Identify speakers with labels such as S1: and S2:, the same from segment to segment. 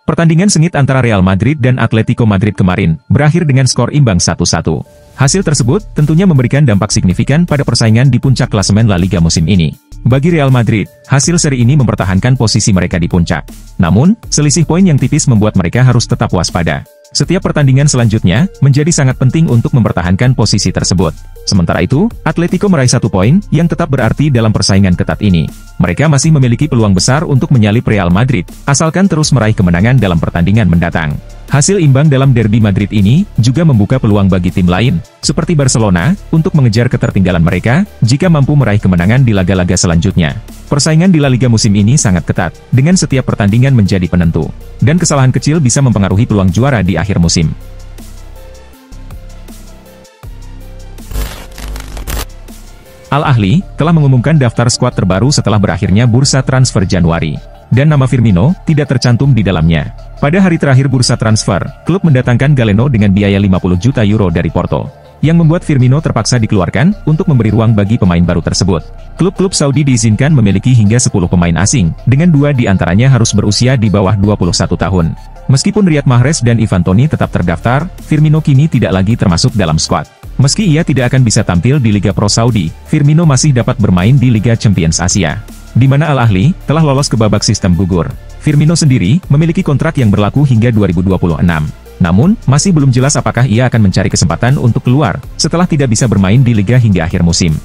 S1: Pertandingan sengit antara Real Madrid dan Atletico Madrid kemarin berakhir dengan skor imbang 1-1. Hasil tersebut tentunya memberikan dampak signifikan pada persaingan di puncak klasemen La Liga musim ini. Bagi Real Madrid, hasil seri ini mempertahankan posisi mereka di puncak. Namun, selisih poin yang tipis membuat mereka harus tetap waspada. Setiap pertandingan selanjutnya menjadi sangat penting untuk mempertahankan posisi tersebut. Sementara itu, Atletico meraih 1 poin yang tetap berarti dalam persaingan ketat ini. Mereka masih memiliki peluang besar untuk menyalip Real Madrid, asalkan terus meraih kemenangan dalam pertandingan mendatang. Hasil imbang dalam derby Madrid ini juga membuka peluang bagi tim lain, seperti Barcelona, untuk mengejar ketertinggalan mereka jika mampu meraih kemenangan di laga-laga selanjutnya. Persaingan di La Liga musim ini sangat ketat, dengan setiap pertandingan menjadi penentu, dan kesalahan kecil bisa mempengaruhi peluang juara di akhir musim. Al Ahly telah mengumumkan daftar skuad terbaru setelah berakhirnya bursa transfer Januari, dan nama Firmino tidak tercantum di dalamnya. Pada hari terakhir bursa transfer, klub mendatangkan Galeno dengan biaya 50 juta euro dari Porto, yang membuat Firmino terpaksa dikeluarkan untuk memberi ruang bagi pemain baru tersebut. Klub-klub Saudi diizinkan memiliki hingga 10 pemain asing, dengan 2 di antaranya harus berusia di bawah 21 tahun. Meskipun Riyad Mahrez dan Ivan Toney tetap terdaftar, Firmino kini tidak lagi termasuk dalam skuad. Meski ia tidak akan bisa tampil di Liga Pro Saudi, Firmino masih dapat bermain di Liga Champions Asia, di mana Al Ahly telah lolos ke babak sistem gugur. Firmino sendiri memiliki kontrak yang berlaku hingga 2026. Namun, masih belum jelas apakah ia akan mencari kesempatan untuk keluar setelah tidak bisa bermain di Liga hingga akhir musim.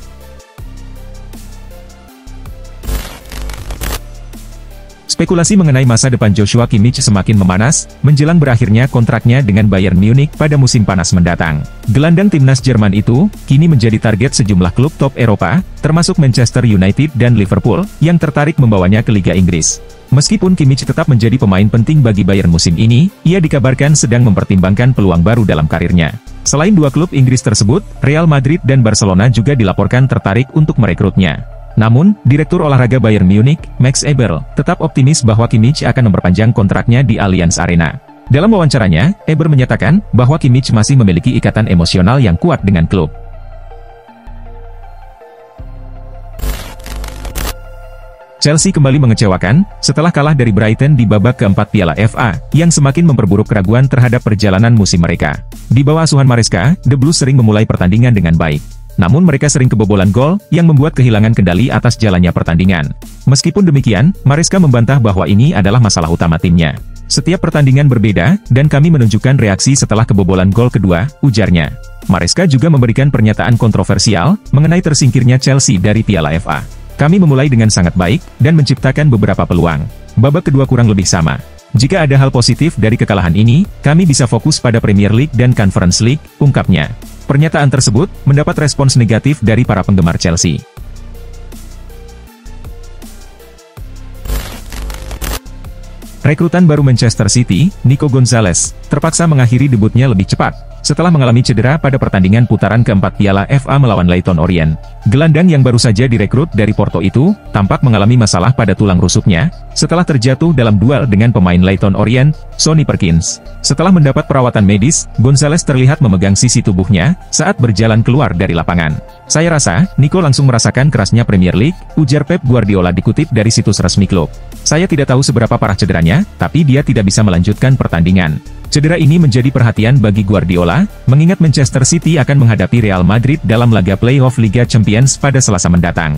S1: Spekulasi mengenai masa depan Joshua Kimmich semakin memanas, menjelang berakhirnya kontraknya dengan Bayern Munich pada musim panas mendatang. Gelandang timnas Jerman itu, kini menjadi target sejumlah klub top Eropa, termasuk Manchester United dan Liverpool, yang tertarik membawanya ke Liga Inggris. Meskipun Kimmich tetap menjadi pemain penting bagi Bayern musim ini, ia dikabarkan sedang mempertimbangkan peluang baru dalam karirnya. Selain 2 klub Inggris tersebut, Real Madrid dan Barcelona juga dilaporkan tertarik untuk merekrutnya. Namun, Direktur Olahraga Bayern Munich, Max Eberl, tetap optimis bahwa Kimmich akan memperpanjang kontraknya di Allianz Arena. Dalam wawancaranya, Eberl menyatakan bahwa Kimmich masih memiliki ikatan emosional yang kuat dengan klub. Chelsea kembali mengecewakan setelah kalah dari Brighton di babak keempat Piala FA, yang semakin memperburuk keraguan terhadap perjalanan musim mereka. Di bawah asuhan Maresca, The Blues sering memulai pertandingan dengan baik. Namun mereka sering kebobolan gol, yang membuat kehilangan kendali atas jalannya pertandingan. Meskipun demikian, Maresca membantah bahwa ini adalah masalah utama timnya. Setiap pertandingan berbeda, dan kami menunjukkan reaksi setelah kebobolan gol kedua, ujarnya. Maresca juga memberikan pernyataan kontroversial mengenai tersingkirnya Chelsea dari Piala FA. Kami memulai dengan sangat baik, dan menciptakan beberapa peluang. Babak kedua kurang lebih sama. Jika ada hal positif dari kekalahan ini, kami bisa fokus pada Premier League dan Conference League, ungkapnya. Pernyataan tersebut mendapat respons negatif dari para penggemar Chelsea. Rekrutan baru Manchester City, Nico Gonzalez, terpaksa mengakhiri debutnya lebih cepat, setelah mengalami cedera pada pertandingan putaran keempat Piala FA melawan Leyton Orient. Gelandang yang baru saja direkrut dari Porto itu, tampak mengalami masalah pada tulang rusuknya, setelah terjatuh dalam duel dengan pemain Leyton Orient, Sonny Perkins. Setelah mendapat perawatan medis, Gonzalez terlihat memegang sisi tubuhnya, saat berjalan keluar dari lapangan. Saya rasa, Nico langsung merasakan kerasnya Premier League, ujar Pep Guardiola dikutip dari situs resmi klub. Saya tidak tahu seberapa parah cederanya, tapi dia tidak bisa melanjutkan pertandingan. Cedera ini menjadi perhatian bagi Guardiola, mengingat Manchester City akan menghadapi Real Madrid dalam laga playoff Liga Champions pada Selasa mendatang.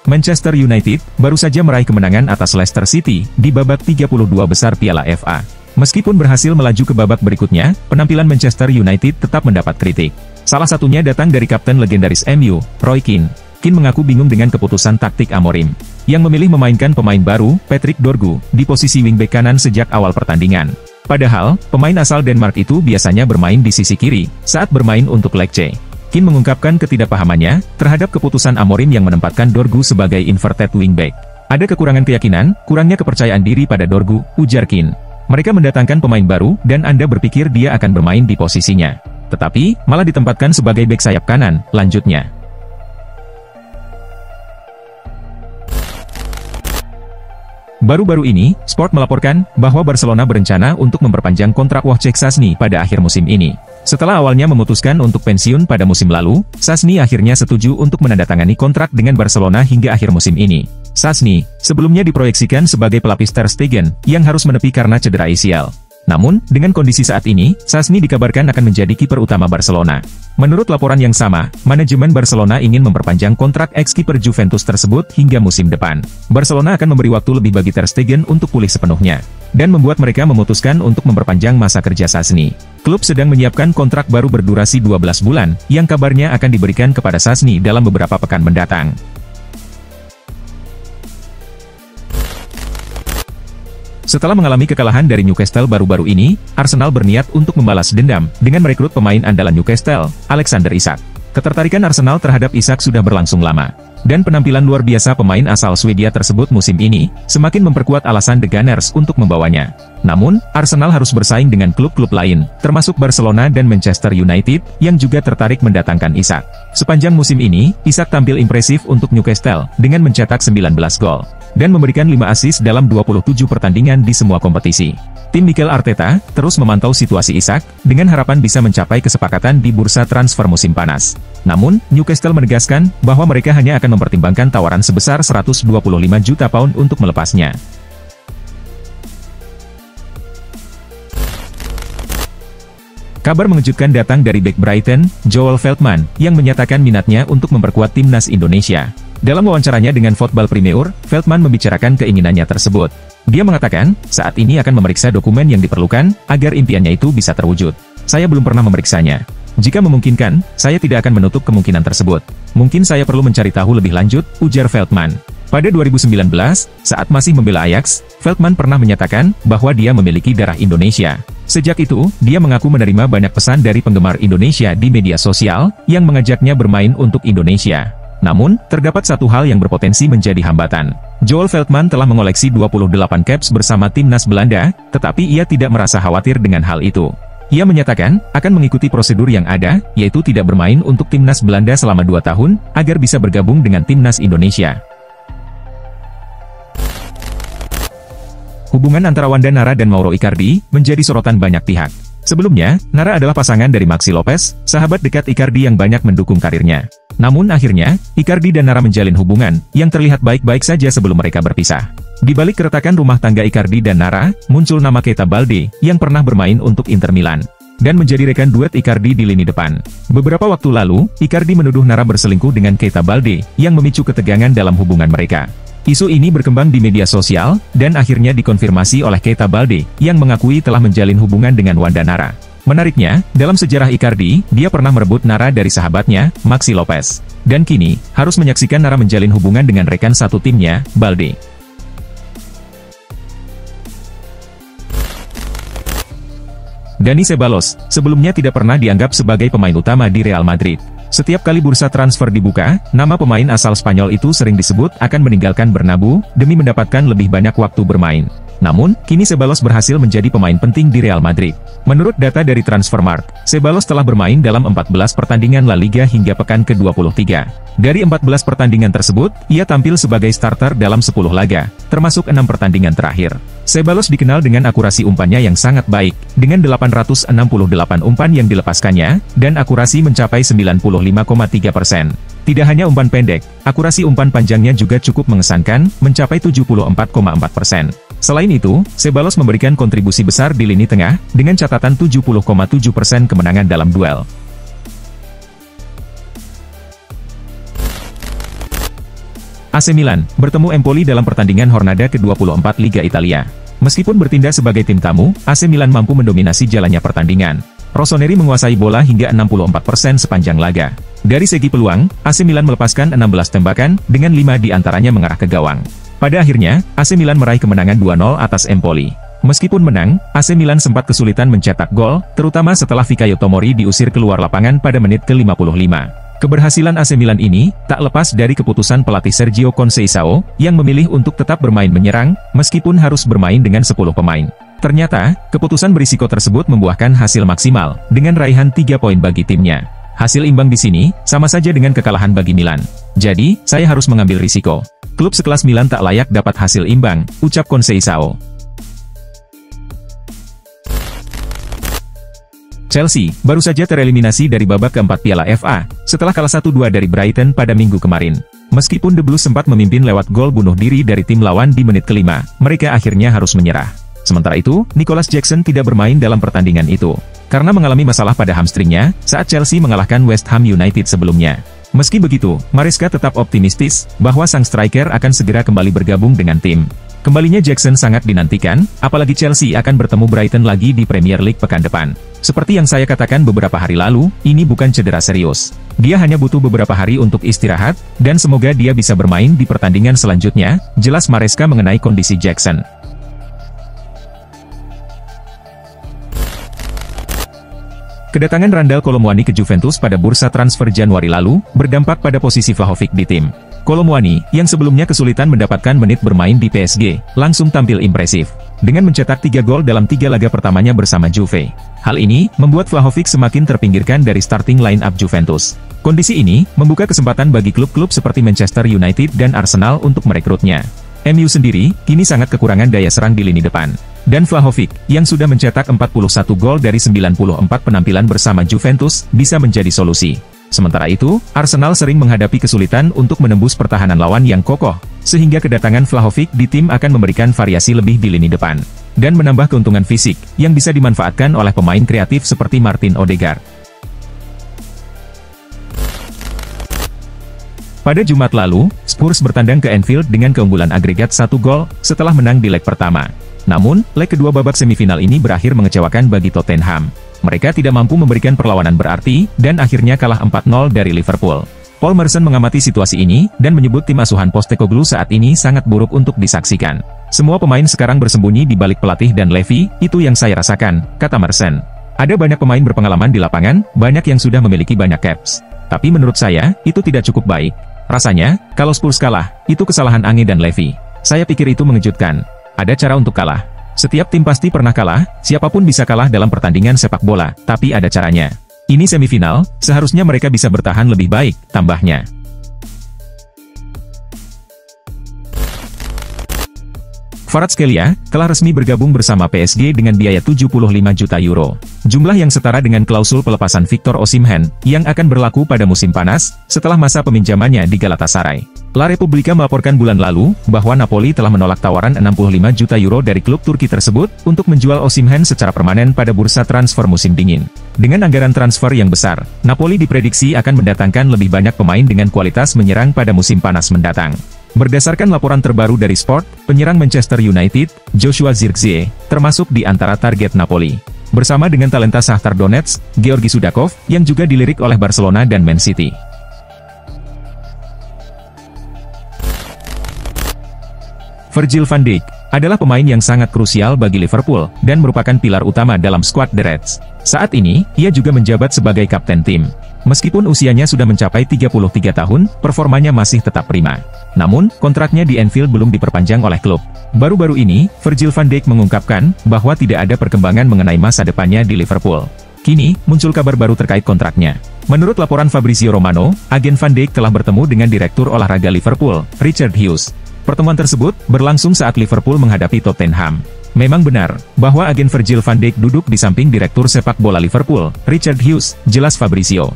S1: Manchester United baru saja meraih kemenangan atas Leicester City di babak 32 besar Piala FA. Meskipun berhasil melaju ke babak berikutnya, penampilan Manchester United tetap mendapat kritik. Salah satunya datang dari kapten legendaris MU, Roy Keane. Keane mengaku bingung dengan keputusan taktik Amorim, yang memilih memainkan pemain baru, Patrick Dorgu, di posisi wingback kanan sejak awal pertandingan. Padahal, pemain asal Denmark itu biasanya bermain di sisi kiri, saat bermain untuk Lecce. Keane mengungkapkan ketidakpahamannya terhadap keputusan Amorim yang menempatkan Dorgu sebagai inverted wingback. Ada kekurangan keyakinan, kurangnya kepercayaan diri pada Dorgu, ujar Keane. Mereka mendatangkan pemain baru, dan Anda berpikir dia akan bermain di posisinya. Tetapi, malah ditempatkan sebagai bek sayap kanan, lanjutnya. Baru-baru ini, Sport melaporkan bahwa Barcelona berencana untuk memperpanjang kontrak Wojciech Szczęsny pada akhir musim ini. Setelah awalnya memutuskan untuk pensiun pada musim lalu, Szczęsny akhirnya setuju untuk menandatangani kontrak dengan Barcelona hingga akhir musim ini. Szczęsny sebelumnya diproyeksikan sebagai pelapis Ter Stegen yang harus menepi karena cedera ACL. Namun, dengan kondisi saat ini, Szczęsny dikabarkan akan menjadi kiper utama Barcelona. Menurut laporan yang sama, manajemen Barcelona ingin memperpanjang kontrak ex-kiper Juventus tersebut hingga musim depan. Barcelona akan memberi waktu lebih bagi Ter Stegen untuk pulih sepenuhnya, dan membuat mereka memutuskan untuk memperpanjang masa kerja Szczęsny. Klub sedang menyiapkan kontrak baru berdurasi 12 bulan, yang kabarnya akan diberikan kepada Szczęsny dalam beberapa pekan mendatang. Setelah mengalami kekalahan dari Newcastle baru-baru ini, Arsenal berniat untuk membalas dendam dengan merekrut pemain andalan Newcastle, Alexander Isak. Ketertarikan Arsenal terhadap Isak sudah berlangsung lama, dan penampilan luar biasa pemain asal Swedia tersebut musim ini semakin memperkuat alasan The Gunners untuk membawanya. Namun, Arsenal harus bersaing dengan klub-klub lain, termasuk Barcelona dan Manchester United, yang juga tertarik mendatangkan Isak. Sepanjang musim ini, Isak tampil impresif untuk Newcastle dengan mencetak 19 gol dan memberikan 5 assist dalam 27 pertandingan di semua kompetisi. Tim Mikel Arteta terus memantau situasi Isak dengan harapan bisa mencapai kesepakatan di bursa transfer musim panas. Namun, Newcastle menegaskan bahwa mereka hanya akan mempertimbangkan tawaran sebesar 125 juta pound untuk melepasnya. Kabar mengejutkan datang dari bek Brighton, Joel Veltman, yang menyatakan minatnya untuk memperkuat timnas Indonesia. Dalam wawancaranya dengan Football Premier, Veltman membicarakan keinginannya tersebut. Dia mengatakan, saat ini akan memeriksa dokumen yang diperlukan, agar impiannya itu bisa terwujud. Saya belum pernah memeriksanya. Jika memungkinkan, saya tidak akan menutup kemungkinan tersebut. Mungkin saya perlu mencari tahu lebih lanjut, ujar Veltman. Pada 2019, saat masih membela Ajax, Veltman pernah menyatakan bahwa dia memiliki darah Indonesia. Sejak itu, dia mengaku menerima banyak pesan dari penggemar Indonesia di media sosial, yang mengajaknya bermain untuk Indonesia. Namun, terdapat satu hal yang berpotensi menjadi hambatan. Joel Veltman telah mengoleksi 28 caps bersama timnas Belanda, tetapi ia tidak merasa khawatir dengan hal itu. Ia menyatakan, akan mengikuti prosedur yang ada, yaitu tidak bermain untuk timnas Belanda selama 2 tahun, agar bisa bergabung dengan timnas Indonesia. Hubungan antara Wanda Nara dan Mauro Icardi menjadi sorotan banyak pihak. Sebelumnya, Nara adalah pasangan dari Maxi Lopez, sahabat dekat Icardi yang banyak mendukung karirnya. Namun akhirnya, Icardi dan Nara menjalin hubungan yang terlihat baik-baik saja sebelum mereka berpisah. Di balik keretakan rumah tangga Icardi dan Nara, muncul nama Keita Balde, yang pernah bermain untuk Inter Milan, dan menjadi rekan duet Icardi di lini depan. Beberapa waktu lalu, Icardi menuduh Nara berselingkuh dengan Keita Balde, yang memicu ketegangan dalam hubungan mereka. Isu ini berkembang di media sosial, dan akhirnya dikonfirmasi oleh Keita Balde, yang mengakui telah menjalin hubungan dengan Wanda Nara. Menariknya, dalam sejarah Icardi, dia pernah merebut Nara dari sahabatnya, Maxi Lopez. Dan kini, harus menyaksikan Nara menjalin hubungan dengan rekan satu timnya, Balde. Dani Ceballos, sebelumnya tidak pernah dianggap sebagai pemain utama di Real Madrid. Setiap kali bursa transfer dibuka, nama pemain asal Spanyol itu sering disebut akan meninggalkan Bernabeu, demi mendapatkan lebih banyak waktu bermain. Namun, kini Ceballos berhasil menjadi pemain penting di Real Madrid. Menurut data dari Transfermarkt, Ceballos telah bermain dalam 14 pertandingan La Liga hingga pekan ke-23. Dari 14 pertandingan tersebut, ia tampil sebagai starter dalam 10 laga, termasuk 6 pertandingan terakhir. Ceballos dikenal dengan akurasi umpannya yang sangat baik, dengan 868 umpan yang dilepaskannya, dan akurasi mencapai 95,3%. Tidak hanya umpan pendek, akurasi umpan panjangnya juga cukup mengesankan, mencapai 74,4%. Selain itu, Ceballos memberikan kontribusi besar di lini tengah, dengan catatan 70,7% kemenangan dalam duel. AC Milan bertemu Empoli dalam pertandingan Hornada ke-24 Liga Italia. Meskipun bertindak sebagai tim tamu, AC Milan mampu mendominasi jalannya pertandingan. Rossoneri menguasai bola hingga 64% sepanjang laga. Dari segi peluang, AC Milan melepaskan 16 tembakan, dengan 5 diantaranya mengarah ke gawang. Pada akhirnya, AC Milan meraih kemenangan 2-0 atas Empoli. Meskipun menang, AC Milan sempat kesulitan mencetak gol, terutama setelah Fikayo Tomori diusir keluar lapangan pada menit ke-55. Keberhasilan AC Milan ini tak lepas dari keputusan pelatih Sergio Conceição yang memilih untuk tetap bermain menyerang, meskipun harus bermain dengan 10 pemain. Ternyata, keputusan berisiko tersebut membuahkan hasil maksimal, dengan raihan 3 poin bagi timnya. Hasil imbang di sini, sama saja dengan kekalahan bagi Milan. Jadi, saya harus mengambil risiko. Klub sekelas Milan tak layak dapat hasil imbang, ucap Conceição. Chelsea baru saja tereliminasi dari babak keempat Piala FA, setelah kalah 1-2 dari Brighton pada minggu kemarin. Meskipun The Blues sempat memimpin lewat gol bunuh diri dari tim lawan di menit kelima, mereka akhirnya harus menyerah. Sementara itu, Nicholas Jackson tidak bermain dalam pertandingan itu, karena mengalami masalah pada hamstringnya, saat Chelsea mengalahkan West Ham United sebelumnya. Meski begitu, Maresca tetap optimistis, bahwa sang striker akan segera kembali bergabung dengan tim. Kembalinya Jackson sangat dinantikan, apalagi Chelsea akan bertemu Brighton lagi di Premier League pekan depan. Seperti yang saya katakan beberapa hari lalu, ini bukan cedera serius. Dia hanya butuh beberapa hari untuk istirahat, dan semoga dia bisa bermain di pertandingan selanjutnya, jelas Maresca mengenai kondisi Jackson. Kedatangan Randal Kolo Muani ke Juventus pada bursa transfer Januari lalu, berdampak pada posisi Vlahovic di tim. Kolo Muani, yang sebelumnya kesulitan mendapatkan menit bermain di PSG, langsung tampil impresif, dengan mencetak 3 gol dalam 3 laga pertamanya bersama Juve. Hal ini, membuat Vlahovic semakin terpinggirkan dari starting line-up Juventus. Kondisi ini, membuka kesempatan bagi klub-klub seperti Manchester United dan Arsenal untuk merekrutnya. MU sendiri, kini sangat kekurangan daya serang di lini depan. Dan Vlahovic, yang sudah mencetak 41 gol dari 94 penampilan bersama Juventus, bisa menjadi solusi. Sementara itu, Arsenal sering menghadapi kesulitan untuk menembus pertahanan lawan yang kokoh, sehingga kedatangan Vlahovic di tim akan memberikan variasi lebih di lini depan, dan menambah keuntungan fisik, yang bisa dimanfaatkan oleh pemain kreatif seperti Martin Odegaard. Pada Jumat lalu, Spurs bertandang ke Anfield dengan keunggulan agregat 1 gol, setelah menang di leg pertama. Namun, leg kedua babak semifinal ini berakhir mengecewakan bagi Tottenham. Mereka tidak mampu memberikan perlawanan berarti, dan akhirnya kalah 4-0 dari Liverpool. Paul Merson mengamati situasi ini, dan menyebut tim asuhan Postecoglou saat ini sangat buruk untuk disaksikan. Semua pemain sekarang bersembunyi di balik pelatih dan Levy, itu yang saya rasakan, kata Merson. Ada banyak pemain berpengalaman di lapangan, banyak yang sudah memiliki banyak caps. Tapi menurut saya, itu tidak cukup baik. Rasanya, kalau Spurs kalah, itu kesalahan Ange dan Levy. Saya pikir itu mengejutkan. Ada cara untuk kalah. Setiap tim pasti pernah kalah, siapapun bisa kalah dalam pertandingan sepak bola, tapi ada caranya. Ini semifinal, seharusnya mereka bisa bertahan lebih baik, tambahnya. Kvaratskhelia telah resmi bergabung bersama PSG dengan biaya 75 juta euro. Jumlah yang setara dengan klausul pelepasan Victor Osimhen, yang akan berlaku pada musim panas, setelah masa peminjamannya di Galatasaray. La Repubblica melaporkan bulan lalu, bahwa Napoli telah menolak tawaran 65 juta euro dari klub Turki tersebut, untuk menjual Osimhen secara permanen pada bursa transfer musim dingin. Dengan anggaran transfer yang besar, Napoli diprediksi akan mendatangkan lebih banyak pemain dengan kualitas menyerang pada musim panas mendatang. Berdasarkan laporan terbaru dari Sport, penyerang Manchester United, Joshua Zirkzee, termasuk di antara target Napoli. Bersama dengan talenta Shakhtar Donetsk, Georgi Sudakov, yang juga dilirik oleh Barcelona dan Man City. Virgil van Dijk adalah pemain yang sangat krusial bagi Liverpool, dan merupakan pilar utama dalam skuad The Reds. Saat ini, ia juga menjabat sebagai kapten tim. Meskipun usianya sudah mencapai 33 tahun, performanya masih tetap prima. Namun, kontraknya di Anfield belum diperpanjang oleh klub. Baru-baru ini, Virgil van Dijk mengungkapkan, bahwa tidak ada perkembangan mengenai masa depannya di Liverpool. Kini, muncul kabar baru terkait kontraknya. Menurut laporan Fabrizio Romano, agen van Dijk telah bertemu dengan Direktur Olahraga Liverpool, Richard Hughes. Pertemuan tersebut berlangsung saat Liverpool menghadapi Tottenham. Memang benar, bahwa agen Virgil van Dijk duduk di samping Direktur Sepak Bola Liverpool, Richard Hughes, jelas Fabrizio.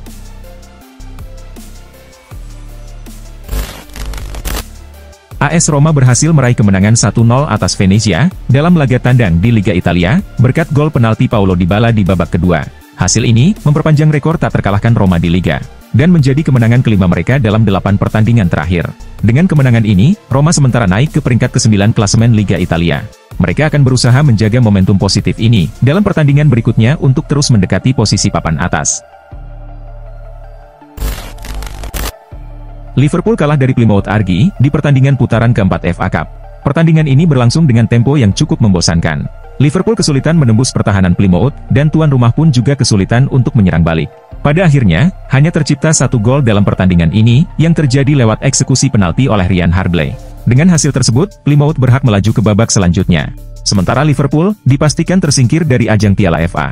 S1: AS Roma berhasil meraih kemenangan 1-0 atas Venezia, dalam laga tandang di Liga Italia, berkat gol penalti Paulo Dybala di babak kedua. Hasil ini, memperpanjang rekor tak terkalahkan Roma di Liga, dan menjadi kemenangan kelima mereka dalam 8 pertandingan terakhir. Dengan kemenangan ini, Roma sementara naik ke peringkat ke-9 klasemen Liga Italia. Mereka akan berusaha menjaga momentum positif ini, dalam pertandingan berikutnya untuk terus mendekati posisi papan atas. Liverpool kalah dari Plymouth Argyle di pertandingan putaran keempat FA Cup. Pertandingan ini berlangsung dengan tempo yang cukup membosankan. Liverpool kesulitan menembus pertahanan Plymouth, dan tuan rumah pun juga kesulitan untuk menyerang balik. Pada akhirnya, hanya tercipta 1 gol dalam pertandingan ini, yang terjadi lewat eksekusi penalti oleh Ryan Hardley. Dengan hasil tersebut, Plymouth berhak melaju ke babak selanjutnya. Sementara Liverpool, dipastikan tersingkir dari ajang Piala FA.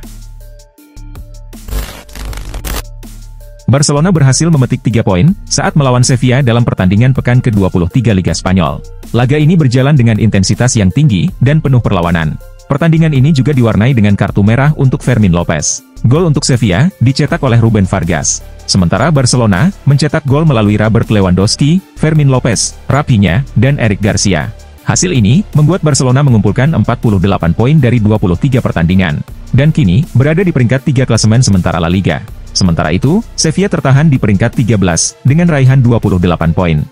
S1: Barcelona berhasil memetik 3 poin, saat melawan Sevilla dalam pertandingan pekan ke-23 Liga Spanyol. Laga ini berjalan dengan intensitas yang tinggi, dan penuh perlawanan. Pertandingan ini juga diwarnai dengan kartu merah untuk Fermin Lopez. Gol untuk Sevilla dicetak oleh Ruben Vargas. Sementara Barcelona mencetak gol melalui Robert Lewandowski, Fermin Lopez, Raphinha, dan Eric Garcia. Hasil ini membuat Barcelona mengumpulkan 48 poin dari 23 pertandingan, dan kini berada di peringkat 3 klasemen sementara La Liga. Sementara itu, Sevilla tertahan di peringkat 13 dengan raihan 28 poin.